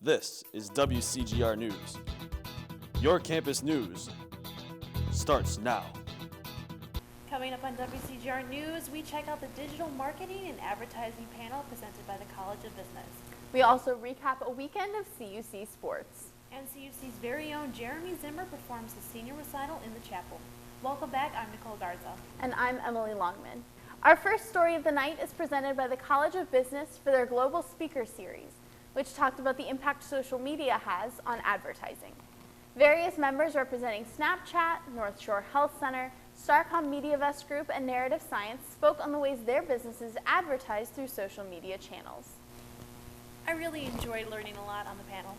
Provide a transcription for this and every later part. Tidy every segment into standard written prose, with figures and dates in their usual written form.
This is WCGR News. Your campus news starts now. Coming up on WCGR News, we check out the digital marketing and advertising panel presented by the College of Business. We also recap a weekend of CUC sports. And CUC's very own Jeremy Zimmer performs the senior recital in the chapel. Welcome back, I'm Nicole Garza. And I'm Emily Longman. Our first story of the night is presented by the College of Business for their Global Speaker Series, which talked about the impact social media has on advertising. Various members representing Snapchat, North Shore Health Center, Starcom MediaVest Group, and Narrative Science spoke on the ways their businesses advertise through social media channels. I really enjoyed learning a lot on the panel.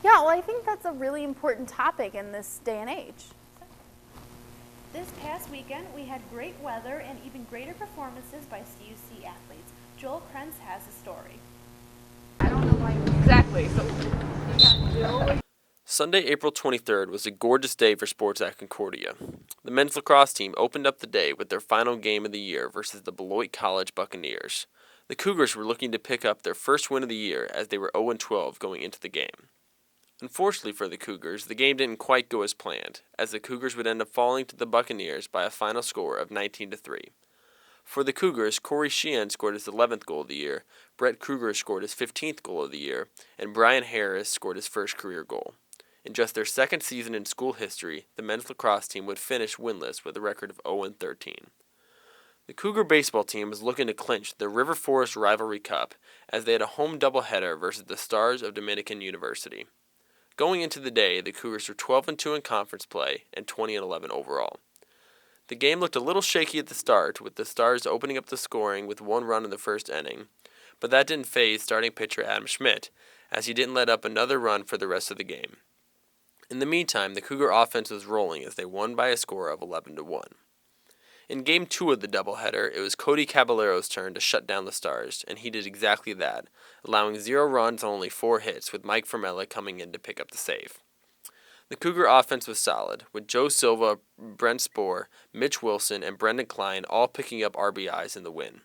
Yeah, well, I think that's a really important topic in this day and age. This past weekend, we had great weather and even greater performances by CUC athletes. Joel Krenz has a story. I don't know why exactly. Sunday, April 23rd was a gorgeous day for sports at Concordia. The men's lacrosse team opened up the day with their final game of the year versus the Beloit College Buccaneers. The Cougars were looking to pick up their first win of the year as they were 0-12 going into the game. Unfortunately for the Cougars, the game didn't quite go as planned, as the Cougars would end up falling to the Buccaneers by a final score of 19-3. For the Cougars, Corey Sheehan scored his 11th goal of the year, Brett Kruger scored his 15th goal of the year, and Brian Harris scored his first career goal. In just their second season in school history, the men's lacrosse team would finish winless with a record of 0-13. The Cougar baseball team was looking to clinch the River Forest Rivalry Cup as they had a home doubleheader versus the Stars of Dominican University. Going into the day, the Cougars were 12-2 in conference play and 20-11 overall. The game looked a little shaky at the start, with the Stars opening up the scoring with one run in the first inning, but that didn't faze starting pitcher Adam Schmidt, as he didn't let up another run for the rest of the game. In the meantime, the Cougar offense was rolling as they won by a score of 11-1. In Game 2 of the doubleheader, it was Cody Caballero's turn to shut down the Stars, and he did exactly that, allowing 0 runs on only 4 hits, with Mike Formella coming in to pick up the save. The Cougar offense was solid, with Joe Silva, Brent Spohr, Mitch Wilson, and Brendan Klein all picking up RBIs in the win.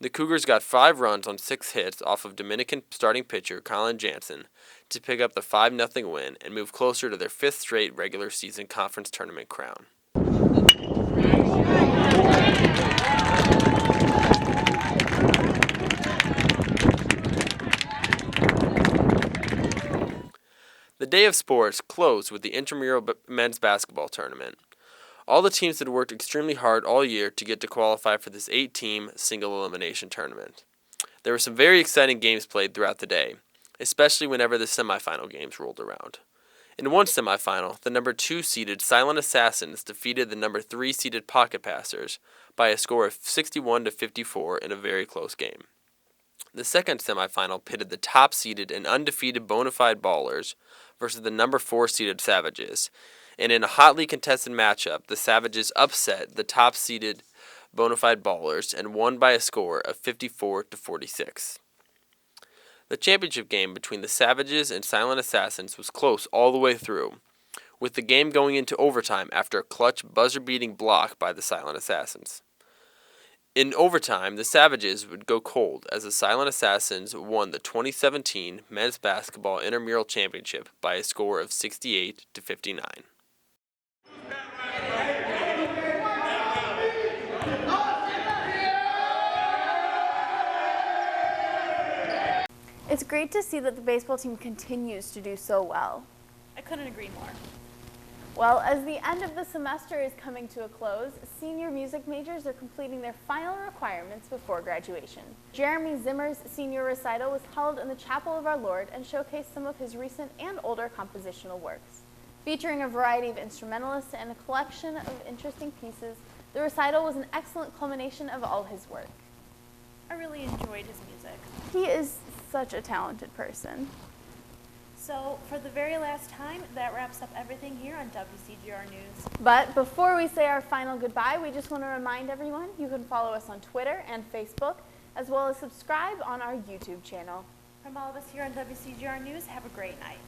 The Cougars got 5 runs on 6 hits off of Dominican starting pitcher Colin Jansen to pick up the 5-0 win and move closer to their 5th straight regular season conference tournament crown. The day of sports closed with the intramural men's basketball tournament. All the teams had worked extremely hard all year to get to qualify for this 8-team single elimination tournament. There were some very exciting games played throughout the day, especially whenever the semifinal games rolled around. In one semifinal, the number 2 seeded Silent Assassins defeated the number 3 seeded Pocket Passers by a score of 61-54 in a very close game. The second semifinal pitted the top seeded and undefeated Bonafide Ballers versus the number 4 seeded Savages, and in a hotly contested matchup, the Savages upset the top seeded Bonafide Ballers and won by a score of 54-46. The championship game between the Savages and Silent Assassins was close all the way through, with the game going into overtime after a clutch buzzer-beating block by the Silent Assassins. In overtime, the Savages would go cold as the Silent Assassins won the 2017 Men's Basketball Intramural Championship by a score of 68-59. It's great to see that the baseball team continues to do so well. I couldn't agree more. Well, as the end of the semester is coming to a close, senior music majors are completing their final requirements before graduation. Jeremy Zimmer's senior recital was held in the Chapel of Our Lord and showcased some of his recent and older compositional works. Featuring a variety of instrumentalists and a collection of interesting pieces, the recital was an excellent culmination of all his work. I really enjoyed his music. He is such a talented person. So, for the very last time, that wraps up everything here on WCGR News. But before we say our final goodbye, we just want to remind everyone you can follow us on Twitter and Facebook, as well as subscribe on our YouTube channel. From all of us here on WCGR News, have a great night.